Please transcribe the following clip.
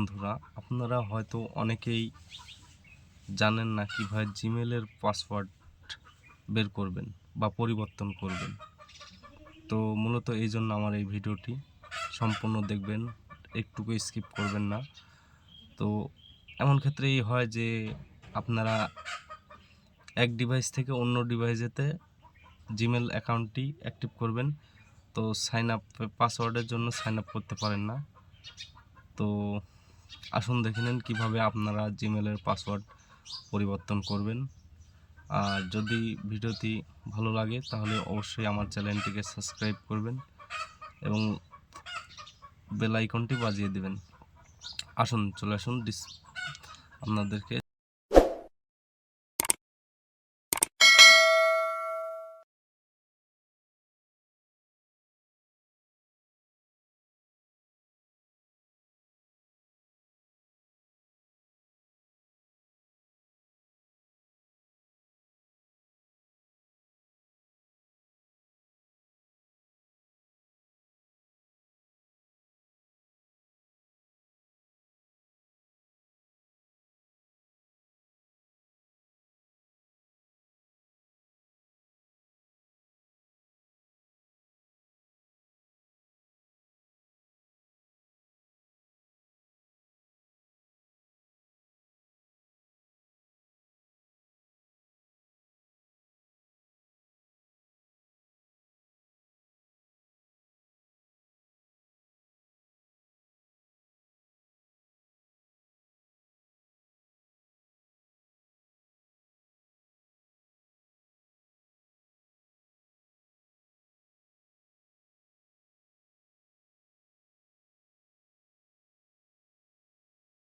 বন্ধুরা, আপনারা হয়তো অনেকেই জানেন না কিভাবে জিমেলের পাসওয়ার্ড বের করবেন বা পরিবর্তন করবেন। তো মূলত এই জন্য আমার এই ভিডিওটি সম্পূর্ণ দেখবেন, একটুকু স্কিপ করবেন না। তো এমন ক্ষেত্রেই হয় যে আপনারা এক ডিভাইস থেকে অন্য ডিভাইসেতে জিমেল অ্যাকাউন্টটি অ্যাক্টিভ করবেন, তো সাইন আপ পাসওয়ার্ডের জন্য সাইন আপ করতে পারেন না। তো আসুন দেখে নিন কীভাবে আপনারা জিমেলের পাসওয়ার্ড পরিবর্তন করবেন। আর যদি ভিডিওটি ভালো লাগে তাহলে অবশ্যই আমার চ্যানেলটিকে সাবস্ক্রাইব করবেন এবং বেল আইকনটি বাজিয়ে দেবেন। চলে আসুন আপনাদেরকে